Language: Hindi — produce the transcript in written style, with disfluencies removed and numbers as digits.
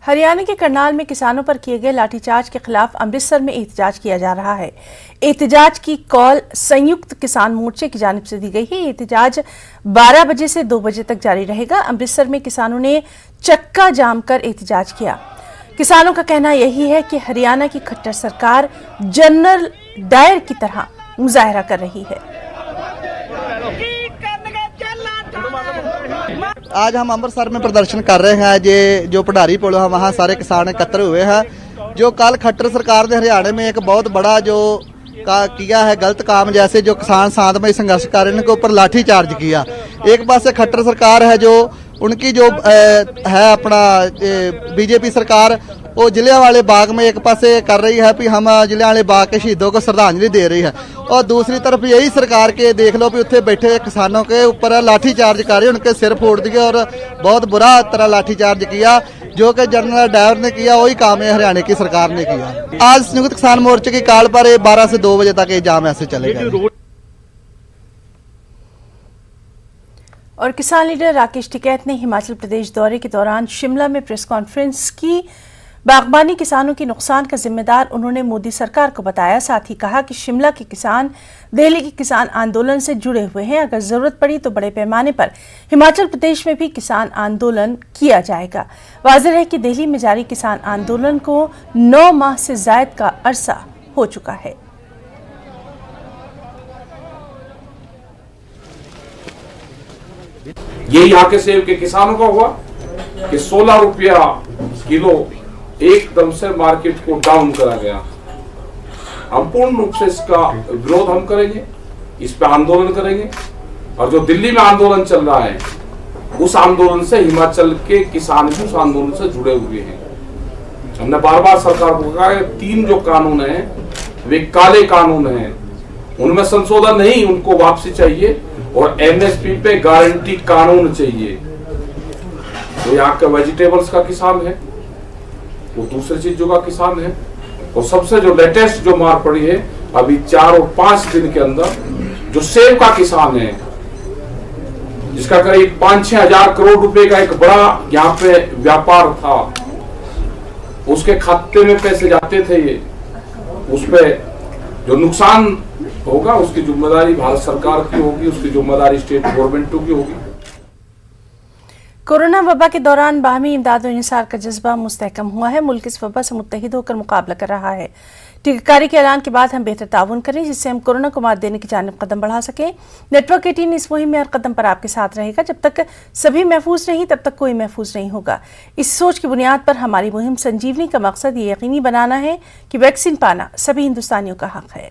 हरियाणा के करनाल में किसानों पर किए गए लाठीचार्ज के खिलाफ अमृतसर में एहतजाज किया जा रहा है। एहतजाज की कॉल संयुक्त किसान मोर्चे की जानिब से दी गई है। एहतजाज 12 बजे से 2 बजे तक जारी रहेगा। अमृतसर में किसानों ने चक्का जाम कर एहतजाज किया। किसानों का कहना यही है कि हरियाणा की खट्टर सरकार जनरल डायर की तरह मुजाहरा कर रही है। आज हम अमृतसर में प्रदर्शन कर रहे हैं। ये जो पढ़ारी पुल है वहाँ सारे किसान एकत्र हुए हैं। जो कल खट्टर सरकार ने हरियाणा में एक बहुत बड़ा जो किया है गलत काम, जैसे जो किसान शांतमय संघर्ष कर रहे हैं उनके ऊपर लाठी चार्ज किया। एक पास से खट्टर सरकार है जो उनकी जो है अपना बीजेपी सरकार वो जलियांवाले बाग में एक पासे कर रही है कि हम जलियांवाले बाग के शहीदों को श्रद्धांजलि दे रही है, और दूसरी तरफ यही सरकार के देख लो कि उत्थे बैठे किसानों के ऊपर लाठी चार्ज कर रही है, उनके सिर फोड़ दिए और बहुत बुरा तरह लाठी चार्ज किया। जो कि जनरल डायर ने किया वही काम है हरियाणा की सरकार ने किया। आज संयुक्त किसान मोर्चे की कॉल पर 12 से 2 बजे तक ये जाम ऐसे चलेगा। और किसान लीडर राकेश टिकैत ने हिमाचल प्रदेश दौरे के दौरान शिमला में प्रेस कॉन्फ्रेंस की। बागबानी किसानों के नुकसान का जिम्मेदार उन्होंने मोदी सरकार को बताया। साथ ही कहा कि शिमला के किसान दिल्ली के किसान आंदोलन से जुड़े हुए हैं। अगर जरूरत पड़ी तो बड़े पैमाने पर हिमाचल प्रदेश में भी किसान आंदोलन किया जाएगा। वाज़ेह है कि दिल्ली में जारी किसान आंदोलन को 9 माह से ज्यादा का अरसा हो चुका है। ये यहाँ के सेब के किसानों का हुआ कि 16 रुपया किलो एकदम से मार्केट को डाउन करा गया। हम पूर्ण रूप से इसका विरोध हम करेंगे, इस पे आंदोलन करेंगे। और जो दिल्ली में आंदोलन चल रहा है उस आंदोलन से हिमाचल के किसान भी उस आंदोलन से जुड़े हुए हैं। हमने बार बार सरकार को कहा है 3 जो कानून हैं वे काले कानून हैं, उनमें संशोधन नहीं, उनको वापसी चाहिए और एमएसपी पे गारंटी कानून चाहिए। तो यहाँ का वेजिटेबल्स का किसान है, वो दूसरी चीजों का किसान है। और सबसे जो लेटेस्ट जो मार पड़ी है अभी 4 और 5 दिन के अंदर जो सेब का किसान है जिसका करीब 5-6 हजार करोड़ रुपए का एक बड़ा यहाँ पे व्यापार था, उसके खाते में पैसे जाते थे, ये उस पे जो नुकसान होगा उसकी जिम्मेदारी भारत सरकार की होगी, उसकी जिम्मेदारी स्टेट गवर्नमेंटों की होगी। कोरोना वबा के दौरान बाहमी इमदाद और इंसार का जज्बा मुस्तहकम हुआ है। मुल्क इस वबा से मुत्तहिद होकर मुकाबला कर रहा है। टीकाकारी के ऐलान के बाद हम बेहतर ताउन करें जिससे हम कोरोना को मात देने की जानिब कदम बढ़ा सकें। नेटवर्क 18 इस मुहिम में हर कदम पर आपके साथ रहेगा। जब तक सभी महफूज नहीं तब तक कोई महफूज नहीं होगा। इस सोच की बुनियाद पर हमारी मुहिम संजीवनी का मकसद ये यकीनी बनाना है कि वैक्सीन पाना सभी हिंदुस्तानियों का हक है।